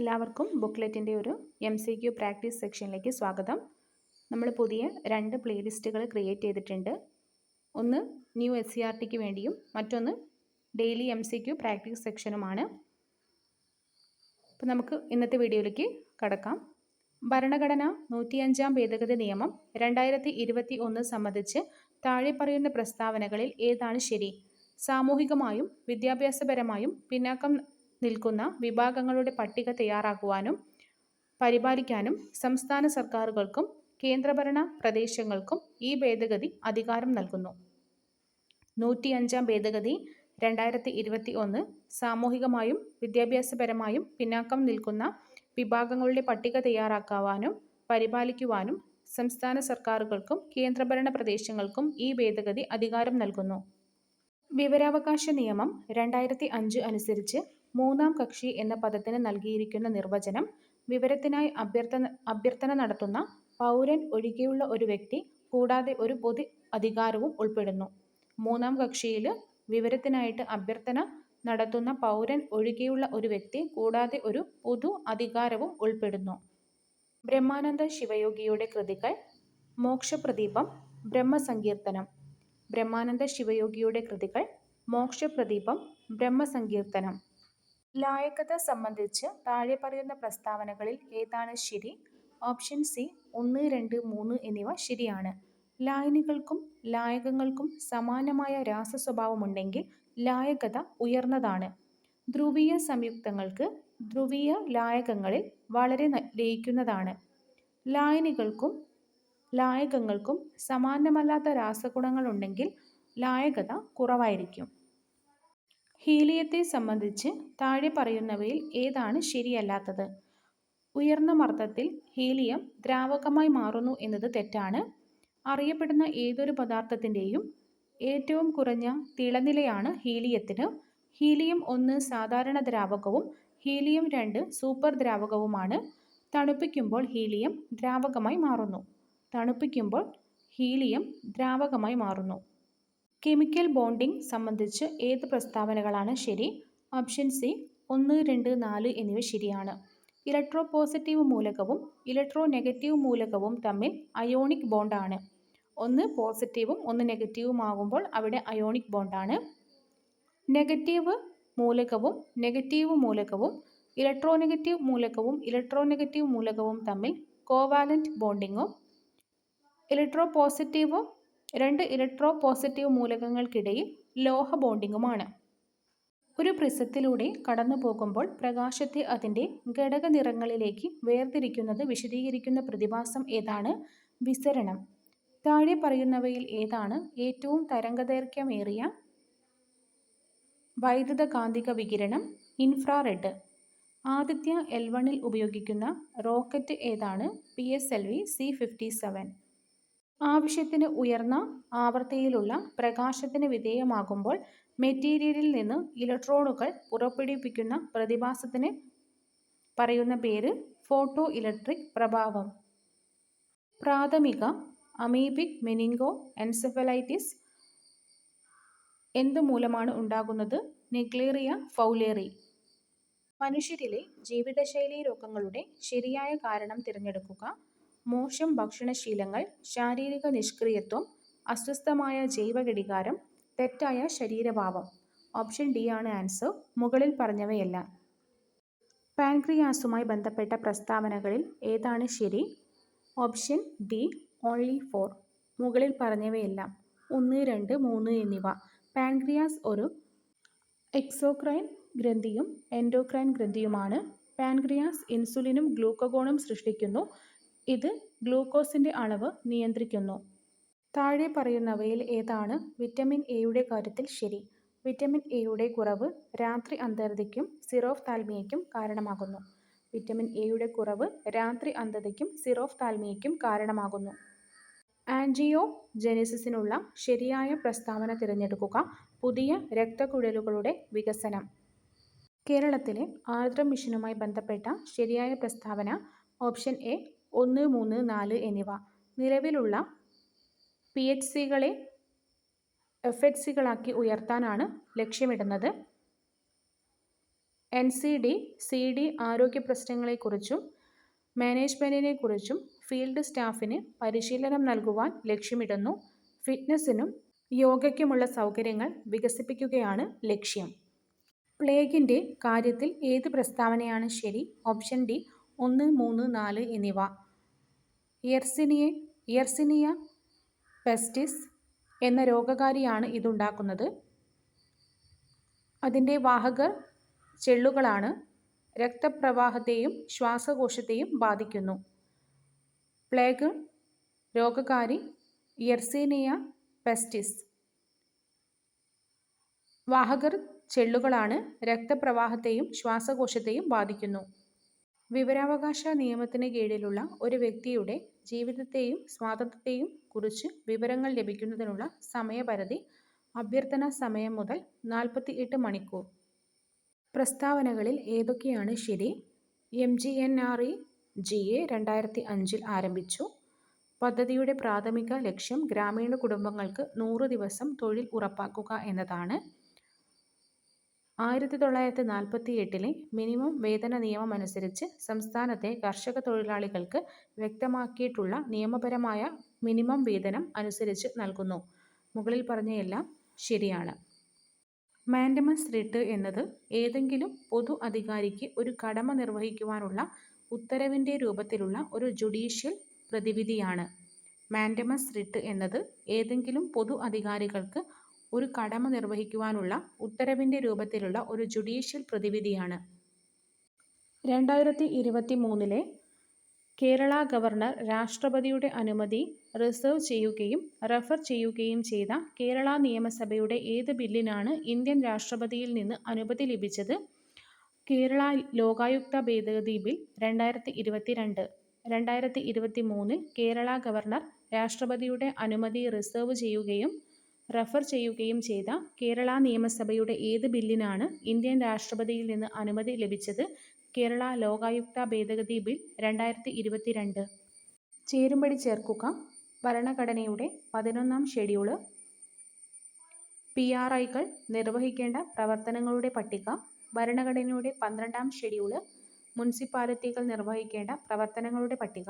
എല്ലാവർക്കും ബുക്ക്ലെറ്റിൻ്റെ ഒരു MCQ practice സെക്ഷനിലേക്ക് സ്വാഗതം. നമ്മൾ പുതിയ 2 പ്ലേലിസ്റ്റുകൾ ക്രിയേറ്റ് ചെയ്തിട്ടുണ്ട്. ഒന്ന് ന്യൂ SCRTക്ക് വേണ്ടിയും മറ്റൊന്ന് ഡെയിലി MCQ പ്രാക്ടീസ് സെക്ഷനുമാണ്. അപ്പോൾ നമുക്ക് ഇന്നത്തെ വീഡിയോയിലേക്ക് കടക്കാം. ഭരണഘടന 105 ഭേദഗതി നിയമം 2021 സംബന്ധിച്ച് താഴെ പറയുന്ന പ്രസ്താവനകളിൽ ഏതാണ് ശരി? സാമൂഹികമായും വിദ്യാഭ്യാസപരമായും പിന്നാക്കം നിൽക്കുന്ന വിഭാഗങ്ങളുടെ പട്ടിക തയ്യാറാക്കുവാനും പരിപാലിക്കാനും സംസ്ഥാന സർക്കാരുകൾക്കും കേന്ദ്രഭരണ പ്രദേശങ്ങൾക്കും ഈ ഭേദഗതി അധികാരം നൽകുന്നു. 105 ഭേദഗതി 2021 സാമൂഹികമായും വിദ്യാഭ്യാസപരമായും പിന്നാക്കം നിൽക്കുന്ന വിഭാഗങ്ങളുടെ പട്ടിക തയ്യാറാക്കുവാനും പരിപാലിക്കുവാനും സംസ്ഥാന സർക്കാരുകൾക്കും കേന്ദ്രഭരണ പ്രദേശങ്ങൾക്കും ഈ ഭേദഗതി അധികാരം നൽകുന്നു. വിവരാവകാശ നിയമം 2005 അനുസരിച്ച് മൂന്നാം കക്ഷി എന്ന പദത്തിന് നൽകിയിരിക്കുന്ന നിർവചനം വിവരത്തിനായി അഭ്യർത്ഥന നടത്തുന്ന പൗരൻ ഒഴികെയുള്ള ഒരു വ്യക്തി കൂടാതെ ഒരു പൊതു അധികാരവും ഉൾപ്പെടുന്നു. മൂന്നാം കക്ഷിയിൽ വിവരത്തിനായിട്ട് അഭ്യർത്ഥന നടത്തുന്ന പൗരൻ ഒഴികെയുള്ള ഒരു വ്യക്തി കൂടാതെ ഒരു പൊതു അധികാരവും ഉൾപ്പെടുന്നു. ബ്രഹ്മാനന്ദ ശിവയോഗിയുടെ കൃതികൾ. മോക്ഷപ്രദീപം, ബ്രഹ്മസങ്കീർത്തനം. ബ്രഹ്മാനന്ദ ശിവയോഗിയുടെ കൃതികൾ. മോക്ഷപ്രദീപം, ബ്രഹ്മസങ്കീർത്തനം. ലായകത സംബന്ധിച്ച് താഴെ പറയുന്ന പ്രസ്താവനകളിൽ ഏതാണ് ശരി? ഓപ്ഷൻ സി 1, 2, 3 എന്നിവ ശരിയാണ്. ലായനികൾക്കും ലായകങ്ങൾക്കും സമാനമായ രാസസ്വഭാവമുണ്ടെങ്കിൽ ലായകത ഉയർന്നതാണ്. ധ്രുവീയ സംയുക്തങ്ങൾക്ക് ധ്രുവീയ ലായകങ്ങളിൽ വളരെ ലയിക്കുന്നതാണ്. ലായനികൾക്കും ലായകങ്ങൾക്കും സമാനമല്ലാത്ത രാസഗുണങ്ങളുണ്ടെങ്കിൽ ലായകത കുറവായിരിക്കും. ഹീലിയത്തെ സംബന്ധിച്ച് താഴെ പറയുന്നവയിൽ ഏതാണ് ശരിയല്ലാത്തത്? ഉയർന്ന മർദ്ദത്തിൽ ഹീലിയം ദ്രാവകമായി മാറുന്നു എന്നത് തെറ്റാണ്. അറിയപ്പെടുന്ന ഏതൊരു പദാർത്ഥത്തിൻ്റെയും ഏറ്റവും കുറഞ്ഞ തിളനിലയാണ് ഹീലിയത്തിന്. ഹീലിയം 1 സാധാരണ ദ്രാവകവും ഹീലിയം 2 സൂപ്പർ ദ്രാവകവുമാണ്. തണുപ്പിക്കുമ്പോൾ ഹീലിയം ദ്രാവകമായി മാറുന്നു. തണുപ്പിക്കുമ്പോൾ ഹീലിയം ദ്രാവകമായി മാറുന്നു. കെമിക്കൽ ബോണ്ടിംഗ് സംബന്ധിച്ച് ഏത് പ്രസ്താവനകളാണ് ശരി? ഓപ്ഷൻ സി 1, 2, 4 എന്നിവ ശരിയാണ്. ഇലക്ട്രോ പോസിറ്റീവ് മൂലകവും ഇലക്ട്രോ നെഗറ്റീവ് മൂലകവും തമ്മിൽ അയോണിക് ബോണ്ടാണ്. ഒന്ന് പോസിറ്റീവും ഒന്ന് നെഗറ്റീവും ആകുമ്പോൾ അവിടെ അയോണിക് ബോണ്ടാണ്. നെഗറ്റീവ് മൂലകവും നെഗറ്റീവ് മൂലകവും ഇലക്ട്രോനെഗറ്റീവ് മൂലകവും ഇലക്ട്രോനെഗറ്റീവ് മൂലകവും തമ്മിൽ കോവാലന്റ് ബോണ്ടിങ്ങും രണ്ട് ഇലക്ട്രോ പോസിറ്റീവ് മൂലകങ്ങൾക്കിടയിൽ ലോഹ ബോണ്ടിങ്ങുമാണ്. ഒരു പ്രിസത്തിലൂടെ കടന്നു പോകുമ്പോൾ പ്രകാശത്തെ അതിൻ്റെ ഘടക നിറങ്ങളിലേക്ക് വേർതിരിക്കുന്നത് വിശദീകരിക്കുന്ന പ്രതിഭാസം ഏതാണ്? വിസരണം. താഴെ പറയുന്നവയിൽ ഏതാണ് ഏറ്റവും തരംഗദൈർഘ്യമേറിയ വൈദ്യുതകാന്തിക വികിരണം? ഇൻഫ്രാറെഡ്. ആദിത്യ L1 ഉപയോഗിക്കുന്ന റോക്കറ്റ് ഏതാണ്? PSLV C-57. ആവശ്യത്തിന് ഉയർന്ന ആവൃത്തിയിലുള്ള പ്രകാശത്തിന് വിധേയമാകുമ്പോൾ മെറ്റീരിയലിൽ നിന്ന് ഇലക്ട്രോണുകൾ പുറപ്പെടുവിപ്പിക്കുന്ന പ്രതിഭാസത്തിന് പറയുന്ന പേര് ഫോട്ടോ ഇലക്ട്രിക് പ്രഭാവം. പ്രാഥമിക അമീബിക് മെനിങ്കോ എൻസെഫലൈറ്റിസ് എന്ത് മൂലമാണ് ഉണ്ടാകുന്നത്? Naegleria fowleri. മനുഷ്യരിലെ ജീവിതശൈലീ രോഗങ്ങളുടെ ശരിയായ കാരണം തിരഞ്ഞെടുക്കുക. മോശം ഭക്ഷണശീലങ്ങൾ, ശാരീരിക നിഷ്ക്രിയത്വം, അസ്വസ്ഥമായ ജൈവഘടികാരം, തെറ്റായ ശരീരഭാവം. ഓപ്ഷൻ ഡി ആണ് ആൻസർ. മുകളിൽ പറഞ്ഞവയെല്ലാം. പാൻക്രിയാസുമായി ബന്ധപ്പെട്ട പ്രസ്താവനകളിൽ ഏതാണ് ശരി? Option D only 4. മുകളിൽ പറഞ്ഞവയെല്ലാം. 1, 2, 3 എന്നിവ. പാൻക്രിയാസ് ഒരു എക്സോക്രൈൻ ഗ്രന്ഥിയും എൻഡോക്രൈൻ ഗ്രന്ഥിയുമാണ്. പാൻക്രിയാസ് ഇൻസുലിനും ഗ്ലൂക്കഗോണും സൃഷ്ടിക്കുന്നു. ഇത് ഗ്ലൂക്കോസിൻ്റെ അളവ് നിയന്ത്രിക്കുന്നു. താഴെ പറയുന്നവയിൽ ഏതാണ് വിറ്റമിൻ എയുടെ കാര്യത്തിൽ ശരി? വിറ്റമിൻ എയുടെ കുറവ് രാത്രി അന്ധതയ്ക്കും സിറോഫ്താൽമിയയ്ക്കും കാരണമാകുന്നു. വിറ്റമിൻ എയുടെ കുറവ് രാത്രി അന്ധതയ്ക്കും സിറോഫ്താൽമിയയ്ക്കും കാരണമാകുന്നു. ആൻജിയോജെനിസിസിനുള്ള ശരിയായ പ്രസ്താവന തിരഞ്ഞെടുക്കുക. പുതിയ രക്തക്കുഴലുകളുടെ വികസനം. കേരളത്തിലെ ആർദ്രം മിഷനുമായി ബന്ധപ്പെട്ട ശരിയായ പ്രസ്താവന ഓപ്ഷൻ എ 1, 3, 4 എന്നിവ. നിലവിലുള്ള PHCകളെ FHCകളാക്കി ഉയർത്താനാണ് ലക്ഷ്യമിടുന്നത്. NCD, CD ആരോഗ്യ പ്രശ്നങ്ങളെക്കുറിച്ചും മാനേജ്മെൻറ്റിനെക്കുറിച്ചും ഫീൽഡ് സ്റ്റാഫിന് പരിശീലനം നൽകുവാൻ ലക്ഷ്യമിടുന്നു. ഫിറ്റ്നസിനും യോഗയ്ക്കുമുള്ള സൗകര്യങ്ങൾ വികസിപ്പിക്കുകയാണ് ലക്ഷ്യം. പ്ലേഗിൻ്റെ കാര്യത്തിൽ ഏത് പ്രസ്താവനയാണ് ശരി? ഓപ്ഷൻ ഡി 1, 3, 4 എന്നിവ. യെർസിനിയ പെസ്റ്റിസ് എന്ന രോഗകാരിയാണ് ഇതുണ്ടാക്കുന്നത്. അതിൻ്റെ വാഹകർ ചെള്ളുകളാണ്. രക്തപ്രവാഹത്തെയും ശ്വാസകോശത്തെയും ബാധിക്കുന്നു. Plague രോഗകാരി Yersinia പെസ്റ്റിസ്. വാഹകർ ചെള്ളുകളാണ്. രക്തപ്രവാഹത്തെയും ശ്വാസകോശത്തെയും ബാധിക്കുന്നു. വിവരാവകാശ നിയമത്തിന് കീഴിലുള്ള ഒരു വ്യക്തിയുടെ ജീവിതത്തെയും സ്വാതന്ത്ര്യത്തെയും കുറിച്ച് വിവരങ്ങൾ ലഭിക്കുന്നതിനുള്ള സമയപരിധി അഭ്യർത്ഥനാ സമയം മുതൽ 48 മണിക്കൂർ. പ്രസ്താവനകളിൽ ഏതൊക്കെയാണ് ശരി? MGNREGA 2005 ആരംഭിച്ചു. പദ്ധതിയുടെ പ്രാഥമിക ലക്ഷ്യം ഗ്രാമീണ കുടുംബങ്ങൾക്ക് 100 ദിവസം തൊഴിൽ ഉറപ്പാക്കുക എന്നതാണ്. 1948 മിനിമം വേതന നിയമം അനുസരിച്ച് സംസ്ഥാനത്തെ കർഷക തൊഴിലാളികൾക്ക് വ്യക്തമാക്കിയിട്ടുള്ള നിയമപരമായ മിനിമം വേതനം അനുസരിച്ച് നൽകുന്നു. മുകളിൽ പറഞ്ഞതെല്ലാം ശരിയാണ്. മാൻഡമസ് റിട്ട് എന്നത് ഏതെങ്കിലും പൊതു അധികാരിക്ക് ഒരു കടമ നിർവഹിക്കുവാനുള്ള ഉത്തരവിൻ്റെ രൂപത്തിലുള്ള ഒരു ജുഡീഷ്യൽ പ്രതിവിധിയാണ്. മാൻഡമസ് റിട്ട് എന്നത് ഏതെങ്കിലും പൊതു അധികാരികൾക്ക് ഒരു കടമ നിർവഹിക്കുവാനുള്ള ഉത്തരവിൻ്റെ രൂപത്തിലുള്ള ഒരു ജുഡീഷ്യൽ പ്രതിവിധിയാണ്. 2023 കേരള ഗവർണർ രാഷ്ട്രപതിയുടെ അനുമതി റിസർവ് ചെയ്യുകയും റഫർ ചെയ്യുകയും ചെയ്ത കേരള നിയമസഭയുടെ ഏത് ബില്ലിനാണ് ഇന്ത്യൻ രാഷ്ട്രപതിയിൽ നിന്ന് അനുമതി ലഭിച്ചത്? കേരള ലോകായുക്ത ഭേദഗതി ബിൽ 2022. 2023 കേരള ഗവർണർ രാഷ്ട്രപതിയുടെ അനുമതി റിസർവ് ചെയ്യുകയും റഫർ ചെയ്യുകയും ചെയ്ത കേരള നിയമസഭയുടെ ഏത് ബില്ലിനാണ് ഇന്ത്യൻ രാഷ്ട്രപതിയിൽ നിന്ന് അനുമതി ലഭിച്ചത്? കേരള ലോകായുക്ത ഭേദഗതി ബിൽ 2022. ചേരുംപടി ചേർക്കുക. ഭരണഘടനയുടെ 11-ാം ഷെഡ്യൂള്. PRIകൾ നിർവഹിക്കേണ്ട പ്രവർത്തനങ്ങളുടെ പട്ടിക. ഭരണഘടനയുടെ 12-ാം ഷെഡ്യൂള്. മുനിസിപ്പാലിറ്റികൾ നിർവഹിക്കേണ്ട പ്രവർത്തനങ്ങളുടെ പട്ടിക.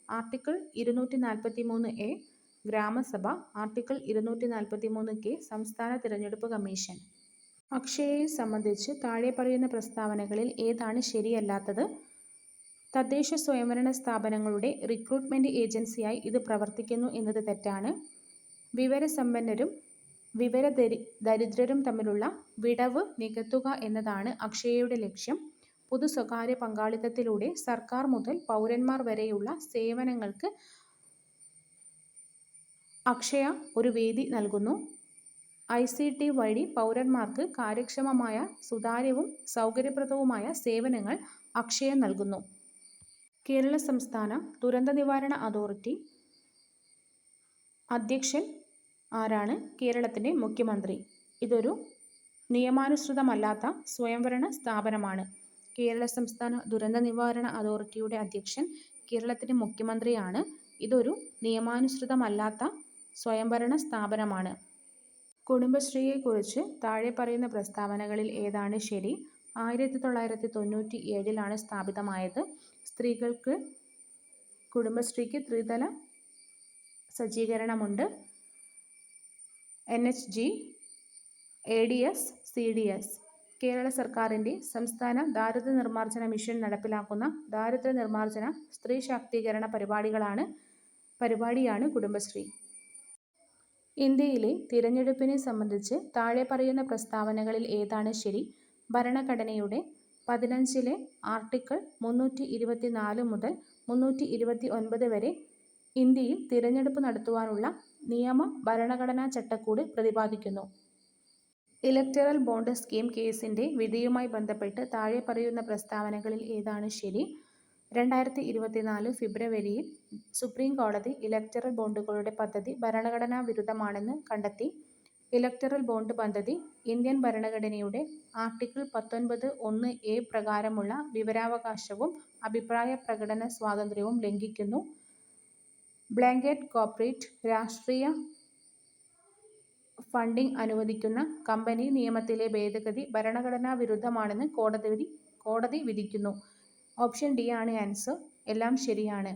ആർട്ടിക്കിൾ 243A ഗ്രാമസഭ. ആർട്ടിക്കിൾ 243K സംസ്ഥാന തിരഞ്ഞെടുപ്പ് കമ്മീഷൻ. അക്ഷയയെ സംബന്ധിച്ച് താഴെ പറയുന്ന പ്രസ്താവനകളിൽ ഏതാണ് ശരിയല്ലാത്തത്? തദ്ദേശ സ്വയംഭരണ സ്ഥാപനങ്ങളുടെ റിക്രൂട്ട്മെന്റ് ഏജൻസിയായി ഇത് പ്രവർത്തിക്കുന്നു എന്നത് തെറ്റാണ്. വിവരസമ്പന്നരും വിവരദരിദ്രരും തമ്മിലുള്ള വിടവ് നികത്തുക എന്നതാണ് അക്ഷയയുടെ ലക്ഷ്യം. പൊതു സ്വകാര്യ പങ്കാളിത്തത്തിലൂടെ സർക്കാർ മുതൽ പൗരന്മാർ വരെയുള്ള സേവനങ്ങൾക്ക് അക്ഷയ ഒരു വേദി നൽകുന്നു. ICT വഴി പൗരന്മാർക്ക് കാര്യക്ഷമമായ, സുതാര്യവും സൗകര്യപ്രദവുമായ സേവനങ്ങൾ അക്ഷയ നൽകുന്നു. കേരള സംസ്ഥാന ദുരന്ത നിവാരണ അതോറിറ്റി അധ്യക്ഷൻ ആരാണ്? കേരളത്തിൻ്റെ മുഖ്യമന്ത്രി. ഇതൊരു നിയമാനുസൃതമല്ലാത്ത സ്വയംഭരണ സ്ഥാപനമാണ്. കേരള സംസ്ഥാന ദുരന്ത നിവാരണ അതോറിറ്റിയുടെ അധ്യക്ഷൻ കേരളത്തിൻ്റെ മുഖ്യമന്ത്രിയാണ്. ഇതൊരു നിയമാനുസൃതമല്ലാത്ത സ്വയംഭരണ സ്ഥാപനമാണ്. കുടുംബശ്രീയെക്കുറിച്ച് താഴെ പറയുന്ന പ്രസ്താവനകളിൽ ഏതാണ് ശരി? 1997 സ്ഥാപിതമായത്. സ്ത്രീകൾക്ക് കുടുംബശ്രീക്ക് ത്രിതല സജ്ജീകരണമുണ്ട്. NHG, ADS, CDS. കേരള സർക്കാരിൻ്റെ സംസ്ഥാന ദാരിദ്ര്യ നിർമ്മാർജ്ജന മിഷൻ നടപ്പിലാക്കുന്ന ദാരിദ്ര്യ നിർമ്മാർജ്ജന സ്ത്രീ ശാക്തീകരണ പരിപാടിയാണ് കുടുംബശ്രീ. ഇന്ത്യയിലെ തിരഞ്ഞെടുപ്പിനെ സംബന്ധിച്ച് താഴെ പറയുന്ന പ്രസ്താവനകളിൽ ഏതാണ് ശരി? ഭരണഘടനയുടെ 15 ആർട്ടിക്കിൾ 324 മുതൽ 329 വരെ ഇന്ത്യയിൽ തിരഞ്ഞെടുപ്പ് നടത്തുവാനുള്ള നിയമ ഭരണഘടനാ ചട്ടക്കൂട് പ്രതിപാദിക്കുന്നു. ഇലക്ടറൽ ബോണ്ട് സ്കീം കേസിൻ്റെ വിധിയുമായി ബന്ധപ്പെട്ട് താഴെ പറയുന്ന പ്രസ്താവനകളിൽ ഏതാണ് ശരി? 2024 ഫെബ്രുവരിയിൽ സുപ്രീം കോടതി ഇലക്ടറൽ ബോണ്ടുകളുടെ പദ്ധതി ഭരണഘടനാ വിരുദ്ധമാണെന്ന് കണ്ടെത്തി. ഇലക്ടറൽ ബോണ്ട് പദ്ധതി ഇന്ത്യൻ ഭരണഘടനയുടെ ആർട്ടിക്കിൾ 19(1)A പ്രകാരമുള്ള വിവരാവകാശവും അഭിപ്രായ പ്രകടന സ്വാതന്ത്ര്യവും ലംഘിക്കുന്നു. ബ്ലാങ്കറ്റ് കോർപ്പറേറ്റ് രാഷ്ട്രീയ ഫണ്ടിംഗ് അനുവദിക്കുന്ന കമ്പനി നിയമത്തിലെ ഭേദഗതി ഭരണഘടനാ വിരുദ്ധമാണെന്ന് കോടതി വിധിക്കുന്നു. ഓപ്ഷൻ ഡി ആണ് ആൻസർ. എല്ലാം ശരിയാണ്.